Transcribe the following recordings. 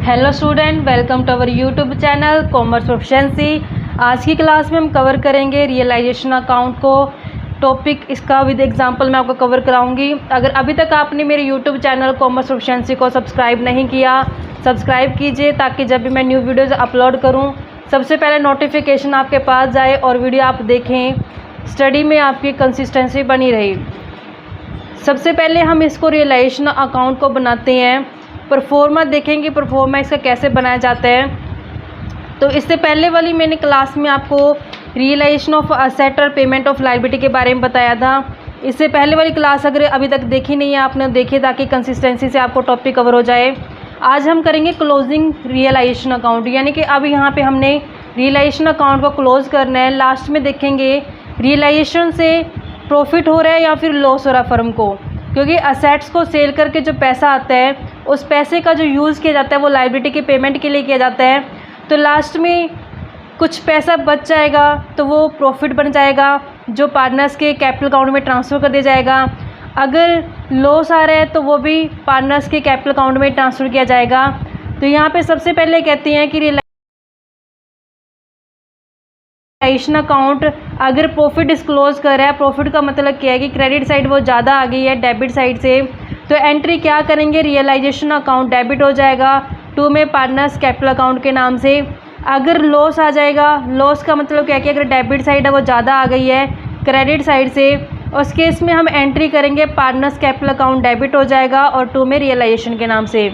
Hello student, welcome to our YouTube channel commerce proficiency. आज की class में हम कवर करेंगे रियलाइजेशन अकाउंट को। टॉपिक इसका विद एग्जांपल मैं आपको कवर कराऊंगी। अगर अभी तक आपने मेरे यूट्यूब चैनल कॉमर्स प्रोफिशिएंसी को सब्सक्राइब नहीं किया, सब्सक्राइब कीजिए ताकि जब भी मैं न्यू वीडियोज़ अपलोड करूँ सबसे पहले नोटिफिकेशन आपके पास जाए और वीडियो आप देखें, स्टडी में आपकी कंसिस्टेंसी बनी रही। सबसे पहले हम इसको रियलाइजेशन अकाउंट को बनाते हैं। परफॉर्मा देखेंगे, परफॉर्मा इसका कैसे बनाया जाता है। तो इससे पहले वाली मैंने क्लास में आपको रियलाइजेशन ऑफ असेट और पेमेंट ऑफ लायबिलिटी के बारे में बताया था। इससे पहले वाली क्लास अगर अभी तक देखी नहीं है आपने, देखिए ताकि कंसिस्टेंसी से आपको टॉपिक कवर हो जाए। आज हम करेंगे क्लोजिंग रियलाइजेशन अकाउंट, यानी कि अब यहाँ पे हमने रियलाइजेशन अकाउंट को क्लोज करना है। लास्ट में देखेंगे रियलाइजेशन से प्रॉफिट हो रहा है या फिर लॉस हो रहा है फर्म को, क्योंकि असेट्स को सेल करके जो पैसा आता है उस पैसे का जो यूज़ किया जाता है वो लायबिलिटी के पेमेंट के लिए किया जाता है। तो लास्ट में कुछ पैसा बच जाएगा तो वो प्रॉफिट बन जाएगा, जो पार्टनर्स के कैपिटल अकाउंट में ट्रांसफ़र कर दिया जाएगा। अगर लॉस आ रहा है तो वो भी पार्टनर्स के कैपिटल अकाउंट में ट्रांसफ़र किया जाएगा। तो यहाँ पे सबसे पहले कहते हैं कि रियलाइजेशन अकाउंट अगर प्रॉफिट डिस्क्लोज कर रहा है, प्रॉफिट का मतलब क्या है कि क्रेडिट साइड वो ज़्यादा आ गई है डेबिट साइड से, तो एंट्री क्या करेंगे, रियलाइजेशन अकाउंट डेबिट हो जाएगा 2 में पार्टनर्स कैपिटल अकाउंट के नाम से। अगर लॉस आ जाएगा, लॉस का मतलब क्या है कि अगर डेबिट साइड है वो ज़्यादा आ गई है क्रेडिट साइड से, उस केस में हम एंट्री करेंगे पार्टनर्स कैपिटल अकाउंट डेबिट हो जाएगा और 2 में रियलाइजेशन के नाम से।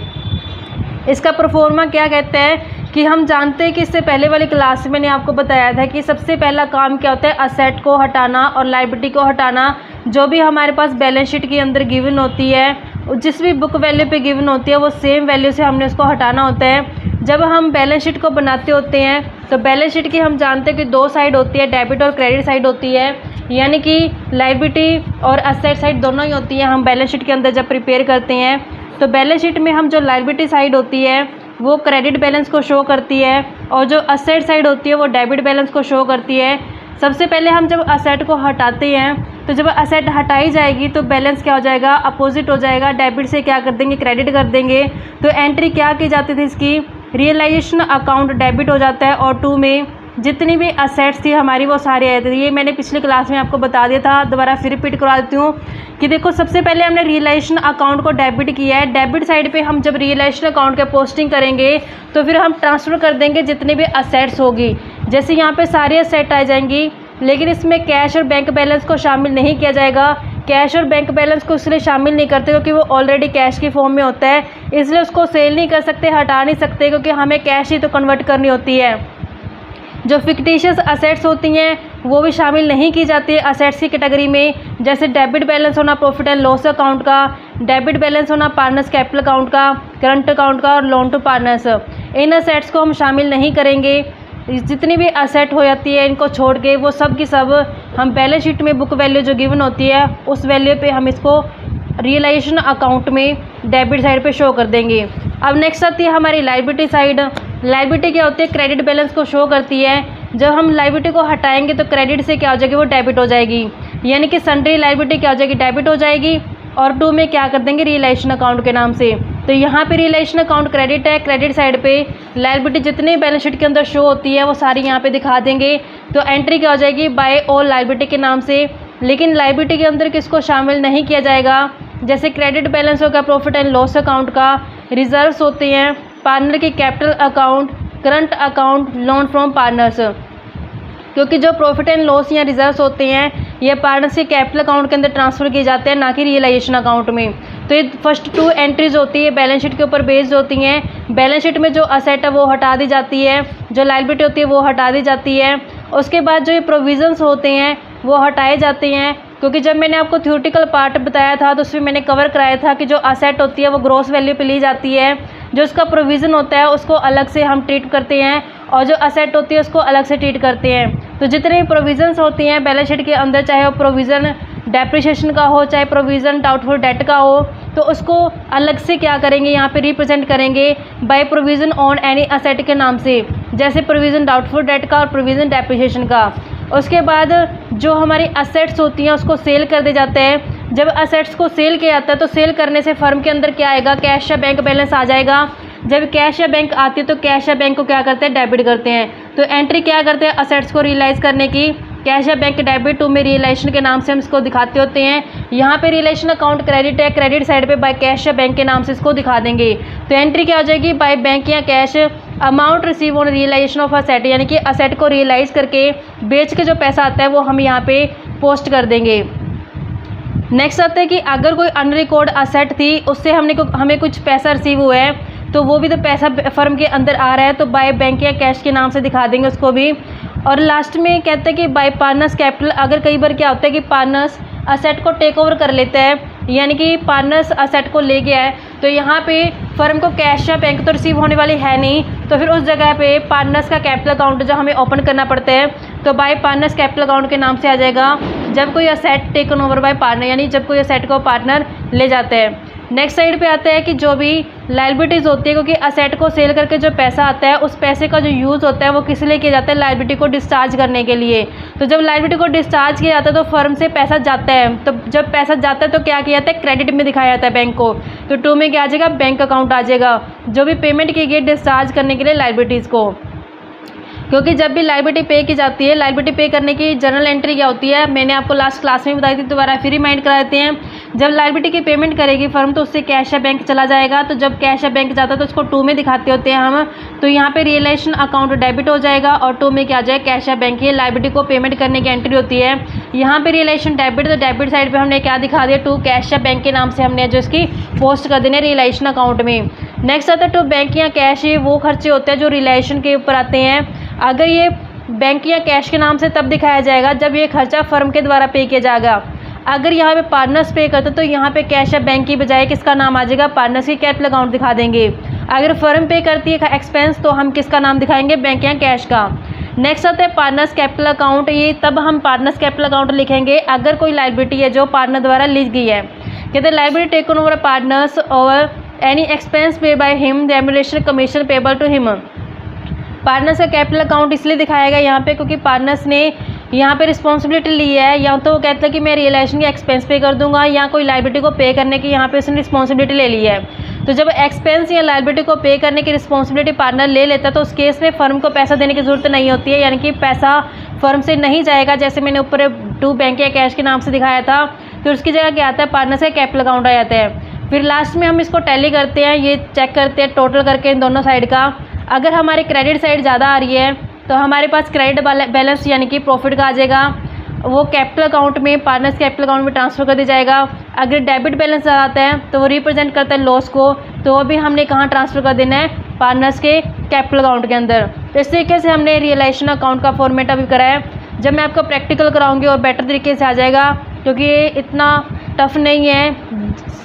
इसका परफॉर्मा क्या कहते हैं कि हम जानते हैं कि इससे पहले वाली क्लास में मैंने आपको बताया था कि सबसे पहला काम क्या होता है, असेट को हटाना और लायबिलिटी को हटाना। जो भी हमारे पास बैलेंस शीट के अंदर गिवन होती है, जिस भी बुक वैल्यू पे गिवन होती है वो सेम वैल्यू से हमने उसको हटाना होता है। जब हम बैलेंस शीट को बनाते होते हैं तो बैलेंस शीट की हम जानते हैं कि 2 साइड होती है, डेबिट और क्रेडिट साइड होती है, यानी कि लायबिलिटी और असेट साइड दोनों ही होती है। हम बैलेंस शीट के अंदर जब प्रिपेयर करते हैं तो बैलेंस शीट में हम जो लायबिलिटी साइड होती है वो क्रेडिट बैलेंस को शो करती है और जो असेट साइड होती है वो डेबिट बैलेंस को शो करती है। सबसे पहले हम जब असेट को हटाते हैं तो जब असेट हटाई जाएगी तो बैलेंस क्या हो जाएगा, अपोजिट हो जाएगा। डेबिट से क्या कर देंगे, क्रेडिट कर देंगे। तो एंट्री क्या की जाती थी इसकी, रियलाइजेशन अकाउंट डेबिट हो जाता है और 2 में जितनी भी असेट्स थी हमारी वो सारी आई थी। ये मैंने पिछली क्लास में आपको बता दिया था, दोबारा फिर रिपीट करवा देती हूँ कि देखो सबसे पहले हमने रियलाइजेशन अकाउंट को डेबिट किया है। डेबिट साइड पे हम जब रियलाइजेशन अकाउंट के पोस्टिंग करेंगे तो फिर हम ट्रांसफ़र कर देंगे जितनी भी असेट्स होगी। जैसे यहाँ पे सारी असेट आ जाएंगी, लेकिन इसमें कैश और बैंक बैलेंस को शामिल नहीं किया जाएगा। कैश और बैंक बैलेंस को इसलिए शामिल नहीं करते क्योंकि वो ऑलरेडी कैश की फॉर्म में होता है, इसलिए उसको सेल नहीं कर सकते, हटा नहीं सकते, क्योंकि हमें कैश ही तो कन्वर्ट करनी होती है। जो फिक्टिशियस असेट्स होती हैं वो भी शामिल नहीं की जाती है असेट्स की कैटेगरी में। जैसे डेबिट बैलेंस होना प्रॉफिट एंड लॉस अकाउंट का, डेबिट बैलेंस होना पार्टनर्स कैपिटल अकाउंट का, करंट अकाउंट का और लोन टू पार्टनर्स, इन असेट्स को हम शामिल नहीं करेंगे। जितनी भी असेट हो जाती है इनको छोड़ के वो सब की सब हम बैलेंस शीट में बुक वैल्यू जो गिवन होती है उस वैल्यू पे हम इसको रियलाइजेशन अकाउंट में डेबिट साइड पे शो कर देंगे। अब नेक्स्ट आती है हमारी लायबिलिटी साइड। लायबिलिटी क्या होती है, क्रेडिट बैलेंस को शो करती है। जब हम लायबिलिटी को हटाएंगे तो क्रेडिट से क्या हो जाएगी, वो डेबिट हो जाएगी, यानी कि सन्ड्री लायबिलिटी क्या हो जाएगी, डेबिट हो जाएगी और 2 में क्या कर देंगे, रियलाइजेशन अकाउंट के नाम से। तो यहाँ पे रियलाइजेशन अकाउंट क्रेडिट है, क्रेडिट साइड पे लायबिलिटी जितनी बैलेंस शीट के अंदर शो होती है वो सारी यहाँ पे दिखा देंगे। तो एंट्री क्या हो जाएगी, बाय ऑल लायबिलिटी के नाम से। लेकिन लायबिलिटी के अंदर किसको शामिल नहीं किया जाएगा, जैसे क्रेडिट बैलेंस होगा प्रॉफिट एंड लॉस अकाउंट का, रिजर्व्स होते हैं पार्टनर के capital account, current account, loan from partners, क्योंकि जो प्रॉफिट एंड लॉस या रिजर्व्स होते हैं ये पार्टनर्स के कैपिटल अकाउंट के अंदर ट्रांसफ़र किए जाते हैं, ना कि रियलाइजेशन अकाउंट में। तो ये फर्स्ट 2 एंट्रीज होती है बैलेंस शीट के ऊपर बेस्ड होती हैं। बैलेंस शीट में जो असेट है वो हटा दी जाती है, जो लायबिलिटी होती है वो हटा दी जाती है। उसके बाद जो ये प्रोविजंस होते हैं वो हटाए जाते हैं, क्योंकि जब मैंने आपको थ्योरेटिकल पार्ट बताया था तो उसमें मैंने कवर कराया था कि जो असेट होती है वो ग्रॉस वैल्यू पे ली जाती है, जो उसका प्रोविज़न होता है उसको अलग से हम ट्रीट करते हैं और जो असेट होती है उसको अलग से ट्रीट करते हैं। तो जितने भी प्रोविज़न्स होती हैं बैलेंस शीट के अंदर, चाहे वो प्रोविज़न डेप्रिसिएशन का हो, चाहे प्रोविज़न डाउटफुल डेट का हो, तो उसको अलग से क्या करेंगे, यहाँ पे रिप्रेजेंट करेंगे by provision on any asset के नाम से, जैसे प्रोविज़न डाउटफुल डेट का और प्रोविज़न डेप्रिसिएशन का। उसके बाद जो हमारी असेट्स होती हैं उसको सेल कर दिए जाते हैं। जब असेट्स को सेल किया जाता है तो सेल करने से फर्म के अंदर क्या आएगा, कैश या बैंक बैलेंस आ जाएगा। जब कैश या बैंक आती है तो कैश या बैंक को क्या करते हैं, डेबिट करते हैं। तो एंट्री क्या करते हैं, असेट्स को रियलाइज़ करने की, कैश या बैंक डेबिट टू में रियलाइजेशन के नाम से हम इसको दिखाते होते हैं। यहाँ पे रियलाइजेशन अकाउंट क्रेडिट है, क्रेडिट साइड पे बाय कैश या बैंक के नाम से इसको दिखा देंगे। तो एंट्री क्या हो जाएगी, बाय बैंक या cash amount receive on realisation of asset, यानी कि असेट को रियलाइज करके बेच के जो पैसा आता है वो हम यहाँ पे पोस्ट कर देंगे। नेक्स्ट आता है कि अगर कोई अनरिकॉर्ड असेट थी, उससे हमें कुछ पैसा रिसीव हुआ है, तो वो भी तो पैसा फर्म के अंदर आ रहा है, तो बाय बैंक या कैश के नाम से दिखा देंगे उसको भी। और लास्ट में कहते हैं कि बाय पार्टनर्स कैपिटल, अगर कई बार क्या होता है कि पार्टनर्स असेट को टेक ओवर कर लेते हैं, यानी कि पार्टनर्स असेट को ले गया है, तो यहाँ पे फर्म को कैश या बैंक तो रिसीव होने वाली है नहीं, तो फिर उस जगह पे पार्टनर्स का कैपिटल अकाउंट जो हमें ओपन करना पड़ता है, तो बाय पार्टनर्स कैपिटल अकाउंट के नाम से आ जाएगा जब कोई asset taken over by partner, यानी जब कोई असेट को पार्टनर ले जाते हैं। नेक्स्ट साइड पे आता है कि जो भी लायबिलिटीज़ होती है, क्योंकि असेट को सेल करके जो पैसा आता है उस पैसे का जो यूज़ होता है वो किस लिए किया जाता है, लायबिलिटी को डिस्चार्ज करने के लिए। तो जब लायबिलिटी को डिस्चार्ज किया जाता है तो फर्म से पैसा जाता है, तो जब पैसा जाता है तो क्या किया जाता है, क्रेडिट में दिखाया जाता है बैंक को। तो टू में क्या आ जाएगा, बैंक अकाउंट आ जाएगा, जो भी पेमेंट की गई डिस्चार्ज करने के लिए लायबिलिटीज़ को। क्योंकि जब भी लायबिलिटी पे की जाती है, लायबिलिटी पे करने की जर्नल एंट्री क्या होती है, मैंने आपको लास्ट क्लास में बताई थी, दोबारा फिर रिमाइंड करा देते हैं। जब लायबिलिटी की पेमेंट करेगी फर्म तो उससे कैश या बैंक चला जाएगा, तो जब कैश या बैंक जाता है तो उसको टू में दिखाते होते हैं हम। तो यहाँ पे रियलाइजेशन अकाउंट डेबिट हो जाएगा और टू में क्या आ जाएगा, कैश या बैंक की लायबिलिटी को पेमेंट करने की एंट्री होती है। यहाँ पे रियलाइजेशन डेबिट, तो डेबिट साइड पर हमने क्या दिखा दिया, टू कैश या बैंक के नाम से हमने जो इसकी पोस्ट कर देने रियलाइजेशन अकाउंट में। नेक्स्ट आता है टू बैंक या कैश, ये वो खर्चे होते हैं जो रियलाइजेशन के ऊपर आते हैं। अगर ये बैंक या कैश के नाम से तब दिखाया जाएगा जब ये खर्चा फर्म के द्वारा पे किया जाएगा। अगर यहाँ पे पार्टनर्स पे करते तो यहाँ पे कैश या बैंक की बजाय किसका नाम आ जाएगा, पार्टनर्स की कैपिटल अकाउंट दिखा देंगे। अगर फर्म पे करती है एक्सपेंस तो हम किसका नाम दिखाएंगे, बैंक या कैश का। नेक्स्ट आता है पार्टनर्स कैपिटल अकाउंट, ये तब हम पार्टनर्स कैपिटल अकाउंट लिखेंगे अगर कोई लायबिलिटी है जो पार्टनर द्वारा ली गई है। कहते हैं लायबिलिटी टेकन ओवर पार्टनर्स और any expense pay by him, remuneration commission payable to him. Partners का कैपिटल अकाउंट इसलिए दिखाया गया यहाँ पे क्योंकि पार्टनर्स ने यहाँ पे रिस्पॉन्सिबिलिटी ली है, या तो वो कहते हैं कि मैं रियलाइजेशन के एक्सपेंस पे कर दूंगा, या कोई लायबिलिटी को पे करने की यहाँ पे उसने रिस्पॉन्सिबिलिटी ले ली है। तो जब एक्सपेंस या लायबिलिटी को पे करने की रिस्पॉन्सिबिलिटी पार्टनर ले लेता है तो उस केस में फर्म को पैसा देने की जरूरत नहीं होती है, यानी कि पैसा फर्म से नहीं जाएगा, जैसे मैंने ऊपर टू बैंक या कैश के नाम से दिखाया था। फिर उसकी जगह क्या आता है, पार्टनर्स का कैपिटल अकाउंट आ जाता है। फिर लास्ट में हम इसको टैली करते हैं, ये चेक करते हैं टोटल करके इन दोनों साइड का। अगर हमारी क्रेडिट साइड ज़्यादा आ रही है तो हमारे पास क्रेडिट बैलेंस यानी कि प्रॉफिट का आ जाएगा, वो कैपिटल अकाउंट में, पार्टनर्स कैपिटल अकाउंट में ट्रांसफ़र कर दिया जाएगा। अगर डेबिट बैलेंस आता है तो वो रिप्रेजेंट करता है लॉस को, तो वो भी हमने कहाँ ट्रांसफ़र कर देना है, पार्टनर्स के कैपिटल अकाउंट के अंदर। तो इस तरीके से हमने रियलाइजेशन अकाउंट का फॉर्मेट अभी करा है। जब मैं आपको प्रैक्टिकल कराऊंगी और बेटर तरीके से आ जाएगा, क्योंकि ये इतना टफ नहीं है,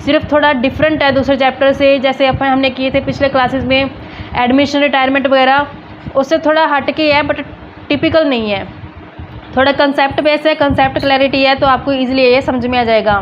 सिर्फ थोड़ा डिफरेंट है दूसरे चैप्टर से, जैसे हमने किए थे पिछले क्लासेस में एडमिशन, रिटायरमेंट वगैरह, उससे थोड़ा हट के है, बट टिपिकल नहीं है, थोड़ा कंसेप्ट बेस है, कंसेप्ट क्लैरिटी है, तो आपको इजीली ये समझ में आ जाएगा।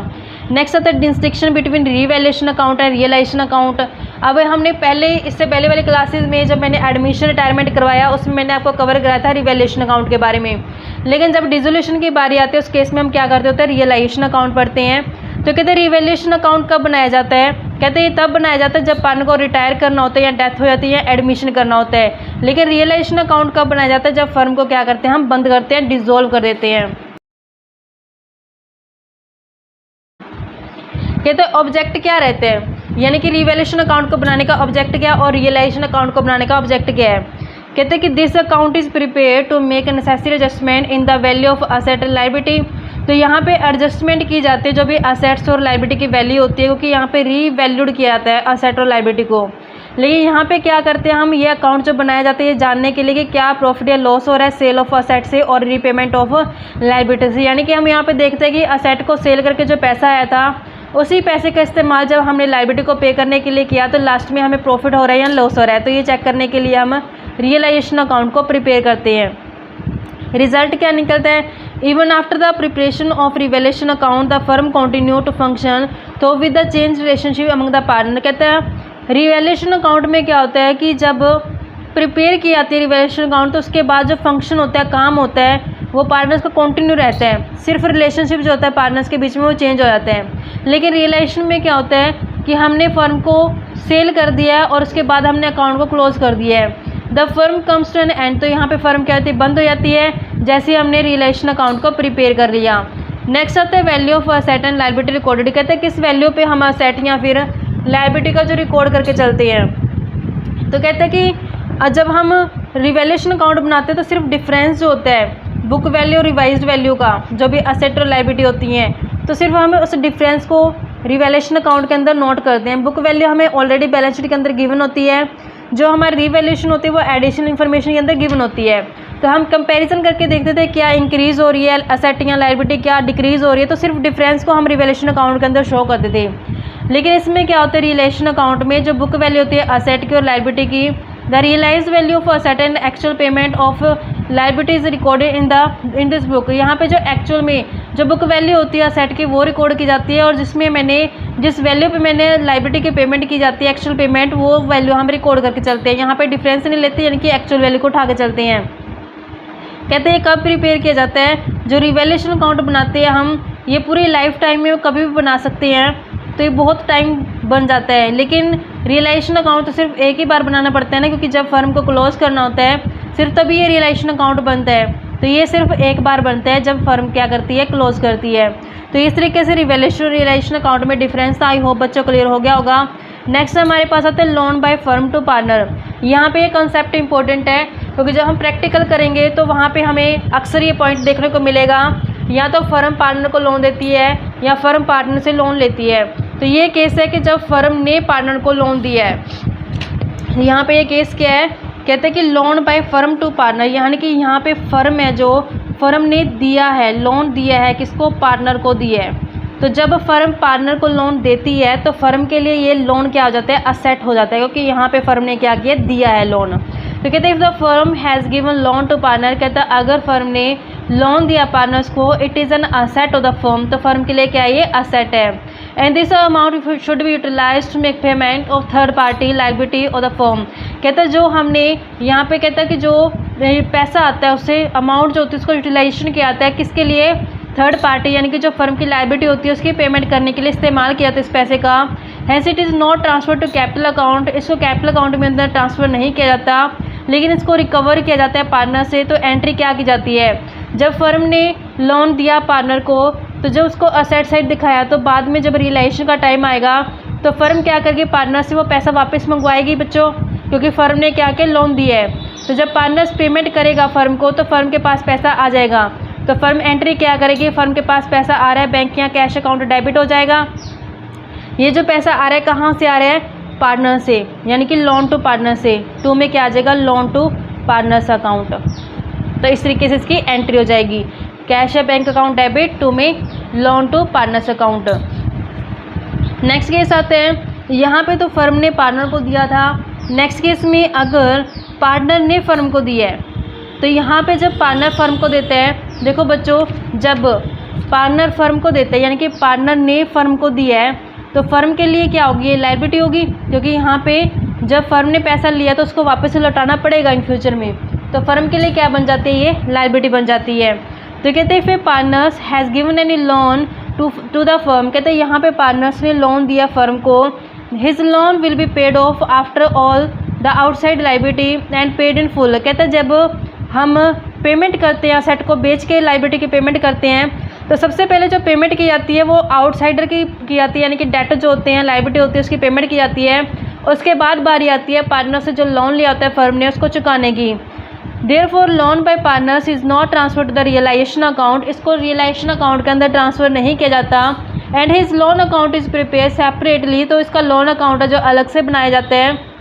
नेक्स्ट आता है distinction between revaluation account and realisation account. अब हमने इससे पहले वाली क्लासेस में जब मैंने एडमिशन रिटायरमेंट करवाया उसमें मैंने आपको कवर कराया था रिवैल्यूएशन अकाउंट के बारे में, लेकिन जब डिसोल्यूशन की बारी आती है उस केस में हम क्या करते होते हैं, रियलाइजेशन अकाउंट पढ़ते हैं। तो कहते हैं रिवैल्यूएशन अकाउंट कब बनाया जाता है, कहते हैं ये तब बनाया जाता है जब पार्टनर को रिटायर करना होता है या डेथ हो जाती है या एडमिशन करना होता है। लेकिन रियलाइजेशन अकाउंट कब बनाया जाता है, जब फर्म को क्या करते हैं, हम बंद करते हैं, डिसॉल्व कर देते हैं। कहते हैं ऑब्जेक्ट क्या रहते हैं, यानी कि रिवैल्यूएशन अकाउंट को बनाने का ऑब्जेक्ट क्या और रियलाइजेशन अकाउंट को बनाने का ऑब्जेक्ट क्या है। कहते हैं कि this account is prepare to make necessary adjustment in the value of asset and liability. तो यहाँ पे एडजस्टमेंट की जाती है जो भी असेट्स और लायबिलिटी की वैल्यू होती है, क्योंकि यहाँ पे रीवैल्यूड किया जाता है असेट और लायबिलिटी को। लेकिन यहाँ पे क्या करते हैं हम, ये अकाउंट जो बनाया जाता है ये जानने के लिए कि क्या प्रॉफिट या लॉस हो रहा है सेल ऑफ असेट से और रीपेमेंट ऑफ लायबिलिटी से। यानी कि हम यहाँ पे देखते हैं कि असेट को सेल करके जो पैसा आया था उसी पैसे का इस्तेमाल जब हमने लायबिलिटी को पे करने के लिए किया तो लास्ट में हमें प्रॉफिट हो रहा है या लॉस हो रहा है। तो ये चेक करने के लिए हम रियलाइजेशन अकाउंट को प्रिपेयर करते हैं। रिजल्ट क्या निकलता है, even after the preparation of revaluation account the firm continue to function तो with the change relationship among the partner. कहते हैं रिवैल्यूएशन अकाउंट में क्या होता है कि जब प्रिपेयर की जाती है रिवैल्यूएशन अकाउंट तो उसके बाद जो फंक्शन होता है, काम होता है, वो पार्टनर्स का कंटिन्यू रहता है, सिर्फ रिलेशनशिप जो होता है पार्टनर्स के बीच में वो चेंज हो जाता है। लेकिन रियलाइजेशन में क्या होता है कि हमने फर्म को सेल कर दिया है और उसके बाद हमने अकाउंट को क्लोज कर दिया है। The firm comes to an end, तो यहाँ पे फर्म क्या होती है, बंद हो जाती है जैसे हमने रियलाइजेशन अकाउंट को प्रिपेयर कर लिया। नेक्स्ट आता है value of asset and liability recorded. कहते हैं किस वैल्यू पे हम असेट या फिर लायबिलिटी का जो रिकॉर्ड करके चलते हैं। तो कहते हैं कि जब हम रिवैल्यूएशन अकाउंट बनाते हैं तो सिर्फ डिफरेंस जो होता है बुक वैल्यू और रिवाइज्ड वैल्यू का, जो भी असेट और लायबिलिटी होती हैं, तो सिर्फ हमें उस डिफरेंस को रिवैल्यूएशन अकाउंट के अंदर नोट करते हैं। बुक वैल्यू हमें ऑलरेडी बैलेंस शीट के अंदर गिवन होती है, जो हमारी रिवैल्यूएशन होती है वो एडिशनल इन्फॉर्मेशन के अंदर गिवन होती है। तो हम कंपैरिजन करके देखते थे क्या इंक्रीज़ हो रही है असेट या लायबिलिटी, क्या डिक्रीज़ हो रही है, तो सिर्फ डिफरेंस को हम रिवैल्यूएशन अकाउंट के अंदर शो करते थे। लेकिन इसमें क्या होता है, रियलाइजेशन अकाउंट में जो बुक वैल्यू होती है असेट की और लायबिलिटी की, the realise value of asset and actual payment of liability is recorded in this book. यहाँ पे जो एक्चुअल में जो बुक वैल्यू होती है असेट की वो रिकॉर्ड की जाती है, और जिस वैल्यू पे मैंने लायबिलिटी की पेमेंट की जाती है एक्चुअल पेमेंट, वो वैल्यू हम रिकॉर्ड करके चलते हैं। यहाँ पे डिफरेंस नहीं लेते, यानी कि एक्चुअल वैल्यू को उठा के चलते हैं। कहते हैं कब प्रिपेयर किया जाता है, जो रिवैल्यूएशन अकाउंट बनाते हैं हम, ये पूरी लाइफ टाइम में कभी भी बना सकते हैं, तो ये बहुत टाइम बन जाता है। लेकिन रियलाइजेशन अकाउंट तो सिर्फ एक ही बार बनाना पड़ता है ना, क्योंकि जब फर्म को क्लोज करना होता है सिर्फ तभी ये रियलाइजेशन अकाउंट बनता है। तो ये सिर्फ एक बार बनता है जब फर्म क्या करती है, क्लोज करती है। तो इस तरीके से रियलाइजेशन अकाउंट में डिफरेंस था। आई होप बच्चों क्लियर हो गया होगा। नेक्स्ट हमारे पास आता है loan by firm to partner. यहाँ पे ये कॉन्सेप्ट इंपॉर्टेंट है, क्योंकि जब हम प्रैक्टिकल करेंगे तो वहाँ पे हमें अक्सर ये पॉइंट देखने को मिलेगा, या तो फर्म पार्टनर को लोन देती है या फर्म पार्टनर से लोन लेती है। तो ये केस है कि जब फर्म ने पार्टनर को लोन दिया है। यहाँ पे ये केस क्या है, कहते हैं कि loan by firm to partner, यानी कि यहाँ पे फर्म है जो फर्म ने दिया है, लोन दिया है, किसको, पार्टनर को दिया है। तो जब फर्म पार्टनर को लोन देती है तो फर्म के लिए ये लोन क्या हो जाता है, असेट हो जाता है, क्योंकि यहाँ पे फर्म ने क्या किया, दिया है लोन। तो कहते हैं if the firm has given loan to partner, कहता है अगर फर्म ने लोन दिया पार्टनर्स को, it is an asset of the firm, तो फर्म के लिए क्या है, ये असेट है। And this amount should be utilised to make payment of third party liability of the firm. कहता है जो हमने यहाँ पे, कहता है कि जो पैसा आता है उससे अमाउंट जो होती है उसको यूटिलाइजेशन किया जाता है, किसके लिए, थर्ड पार्टी, यानी कि जो फर्म की लायबिलिटी होती है उसकी पेमेंट करने के लिए इस्तेमाल किया जाता है इस पैसे का। Hence it is not transfer to capital account, इसको कैपिटल अकाउंट में अंदर ट्रांसफ़र नहीं किया जाता, लेकिन इसको रिकवर किया जाता है पार्टनर से। तो एंट्री क्या की जाती है, जब फर्म ने लोन दिया पार्टनर को, तो जब उसको असेट साइड दिखाया, तो बाद में जब रियलाइजेशन का टाइम आएगा तो फर्म क्या करके पार्टनर से वो पैसा वापस मंगवाएगी बच्चों, क्योंकि फर्म ने क्या किया, लोन दिया है। तो जब पार्टनर्स पेमेंट करेगा फर्म को, तो फर्म के पास पैसा आ जाएगा। तो फर्म एंट्री क्या करेगी, फर्म के पास पैसा आ रहा है, बैंक या कैश अकाउंट डेबिट हो जाएगा। ये जो पैसा आ रहा है कहाँ से आ रहा है, पार्टनर से, यानी कि लोन टू पार्टनर से। टू में क्या आ जाएगा, लोन टू पार्टनर्स अकाउंट। तो इस तरीके से इसकी एंट्री हो जाएगी, कैश या बैंक अकाउंट डेबिट, टू में loan to partners account. Next case आते हैं, यहाँ पे तो फर्म ने पार्टनर को दिया था। नेक्स्ट केस में अगर पार्टनर ने फर्म को दिया है, तो यहाँ पे जब पार्टनर फर्म को देते हैं, देखो बच्चों, जब पार्टनर फर्म को देते हैं यानी कि पार्टनर ने फर्म को दिया है, तो फर्म के लिए क्या होगी, ये लायबिलिटी होगी, क्योंकि यहाँ पे जब फर्म ने पैसा लिया तो उसको वापस से लौटाना पड़ेगा इन फ्यूचर में। तो फर्म के लिए क्या बन जाती है, ये लायबिलिटी बन जाती है। तो कहते हैं फिर partners has given any loan to the firm, कहते हैं यहाँ पे पार्टनर्स ने लोन दिया फर्म को, his loan will be paid of after all the outside liability and paid in full. कहते हैं जब हम पेमेंट करते हैं, असेट को बेच के लायबिलिटी की पेमेंट करते हैं, तो सबसे पहले जो पेमेंट की जाती है वो आउटसाइडर की जाती है, यानी कि डेटर जो होते हैं, लायबिलिटी होती है, उसकी पेमेंट की जाती है। उसके बाद बारी आती है पार्टनर से जो लोन लिया होता है फर्म ने, उसको चुकाने की। Therefore loan by partners is not transfer to the realisation account, इसको रियलाइजेशन अकाउंट के अंदर ट्रांसफ़र नहीं किया जाता। And his loan account is prepare separately, तो इसका लोन अकाउंट है जो अलग से बनाया जाता है।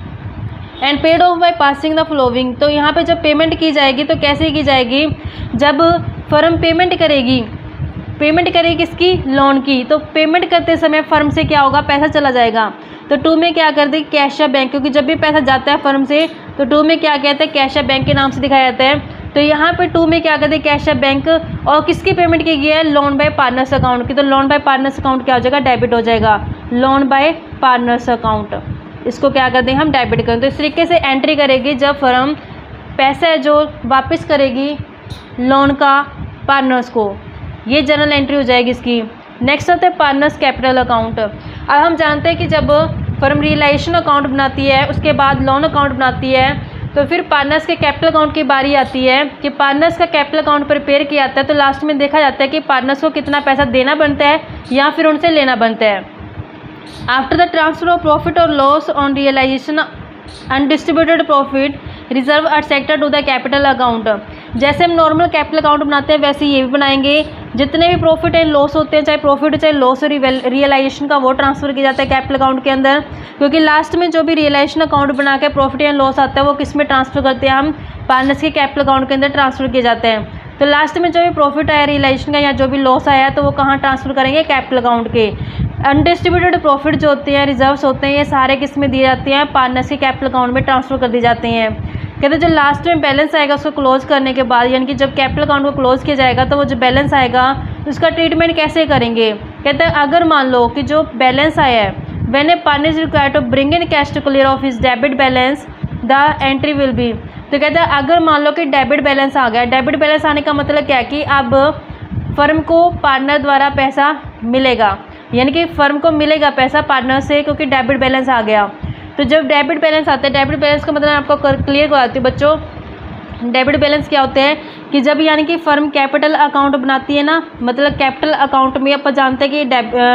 And paid of by passing the following, तो यहाँ पे जब पेमेंट की जाएगी तो कैसे की जाएगी, जब फर्म पेमेंट करेगी किसकी, लोन की, तो पेमेंट करते समय फर्म से क्या होगा, पैसा चला जाएगा। तो टू में क्या कर देगी, कैश या बैंक, क्योंकि जब भी पैसा जाता है फर्म से तो टू में क्या कहते हैं, कैश या बैंक के नाम से दिखाया जाता है। तो यहाँ पे टू में क्या करते हैं, कैश या बैंक, और किसकी पेमेंट की गई है, लोन बाय पार्टनर्स अकाउंट की। तो लोन बाय पार्टनर्स अकाउंट क्या हो जाएगा, डेबिट हो जाएगा, लोन बाय पार्टनर्स अकाउंट, इसको क्या कर देंगे हम, डेबिट करें। तो इस तरीके से एंट्री करेगी जब फर्म पैसा है जो वापस करेगी लोन का पार्टनर्स को, ये जनरल एंट्री हो जाएगी इसकी। नेक्स्ट आता है पार्टनर्स कैपिटल अकाउंट। अब हम जानते हैं कि जब फर्म रियलाइजेशन अकाउंट बनाती है, उसके बाद लोन अकाउंट बनाती है, तो फिर पार्टनर्स के कैपिटल अकाउंट की बारी आती है कि पार्टनर्स का कैपिटल अकाउंट प्रिपेयर किया जाता है। तो लास्ट में देखा जाता है कि पार्टनर्स को कितना पैसा देना बनता है या फिर उनसे लेना बनता है। After the transfer of profit और loss on realisation undistributed profit reserve or sector to the capital account. जैसे हम नॉर्मल कैपिटल अकाउंट बनाते हैं वैसे ये भी बनाएंगे। जितने भी प्रॉफिट एंड लॉस होते हैं, चाहे प्रॉफिट हो चाहे लॉस हो, रियलाइजेशन का वो ट्रांसफर किया जाता है कैपिटल अकाउंट के अंदर, क्योंकि लास्ट में जो भी रियलाइजेशन अकाउंट बना के प्रॉफिट एंड लॉस आता है वो किस में ट्रांसफर करते हैं, हम पार्टनर्स के कैपिटल अकाउंट के अंदर ट्रांसफर किए जाते हैं। तो लास्ट में जो भी प्रॉफिट आया रियलाइजेशन का या जो भी लॉस आया तो वो कहाँ ट्रांसफर करेंगे, कैपिटल अकाउंट के। अनडिस्ट्रीब्यूटेड प्रॉफिट जो होते हैं, रिजर्व्स होते हैं, ये सारे किस में दिए जाते हैं, पार्टनर्स के कैपिटल अकाउंट में ट्रांसफर कर दी जाते हैं। कहते हैं जो लास्ट में बैलेंस आएगा उसको क्लोज करने के बाद, यानी कि जब कैपिटल अकाउंट को क्लोज किया जाएगा तो वो जो बैलेंस आएगा उसका ट्रीटमेंट कैसे करेंगे। कहते हैं अगर मान लो कि जो बैलेंस आया है, when a partner is required to bring in cash to clear off his debit balance the entry will be. तो कहते हैं अगर मान लो कि डेबिट बैलेंस आ गया, डेबिट बैलेंस आने का मतलब क्या है कि अब फर्म को पार्टनर द्वारा पैसा मिलेगा, यानी कि फर्म को मिलेगा पैसा पार्टनर से, क्योंकि डेबिट बैलेंस आ गया। तो जब डेबिट बैलेंस आता है, डेबिट बैलेंस का मतलब आपको क्लियर कराती हूँ बच्चों। डेबिट बैलेंस क्या होते हैं कि जब यानी कि फर्म कैपिटल अकाउंट बनाती है ना, मतलब कैपिटल अकाउंट में अपन जानते हैं कि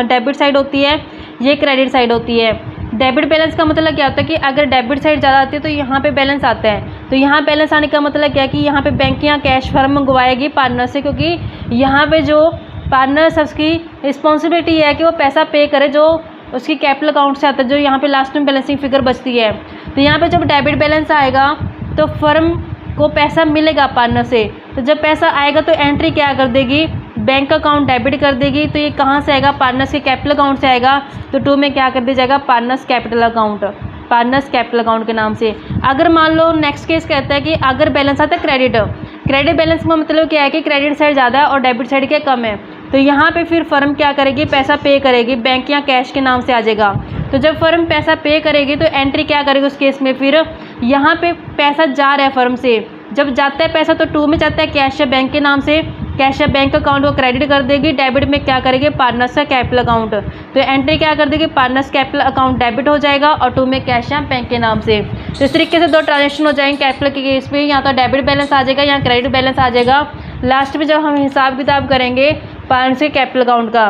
डेबिट साइड होती है, ये क्रेडिट साइड होती है। डेबिट बैलेंस का मतलब क्या होता है कि अगर डेबिट साइड ज़्यादा आती है तो यहाँ पे बैलेंस आता है। तो यहाँ बैलेंस आने का मतलब क्या है कि यहाँ पे बैंक या कैश फर्म मंगवाएगी पार्टनर से, क्योंकि यहाँ पे जो पार्टनर्स उसकी रिस्पॉन्सिबिलिटी है कि वो पैसा पे करे जो उसकी कैपिटल अकाउंट से आता है, जो यहाँ पे लास्ट में बैलेंसिंग फिगर बचती है। तो यहाँ पे जब डेबिट बैलेंस आएगा तो फर्म को पैसा मिलेगा पार्टनर से, तो जब पैसा आएगा तो एंट्री क्या कर देगी, बैंक अकाउंट डेबिट कर देगी। तो ये कहाँ से आएगा, पार्टनर्स के कैपिटल अकाउंट से आएगा। तो 2 में क्या कर दिया जाएगा, partners capital account, partners capital account के नाम से। अगर मान लो नेक्स्ट केस कहता है कि अगर बैलेंस आता है क्रेडिट, क्रेडिट बैलेंस का मतलब क्या है कि क्रेडिट साइड ज़्यादा है और डेबिट साइड क्या कम है, तो यहाँ पे फिर फर्म क्या करेगी, पैसा पे करेगी, बैंक या कैश के नाम से आ जाएगा। तो जब फर्म पैसा पे करेगी तो एंट्री क्या करेगी उस केस में, फिर यहाँ पे पैसा जा रहा है फर्म से, जब जाता है पैसा तो 2 में जाता है कैश या बैंक के नाम से, कैश या बैंक अकाउंट को क्रेडिट कर देगी, डेबिट में क्या करेगी, पार्टनर्स का कैपिटल अकाउंट। तो एंट्री क्या कर देगी, पार्टनर्स कैपिटल अकाउंट डेबिट हो जाएगा और 2 में कैश या बैंक के नाम से। तो इस तरीके से 2 ट्रांजेक्शन हो जाएंगे कैपिटल के केस में, या तो डेबिट बैलेंस आ जाएगा या क्रेडिट बैलेंस आ जाएगा। लास्ट में जब हम हिसाब किताब करेंगे पार्टनर्स के कैपिटल अकाउंट का,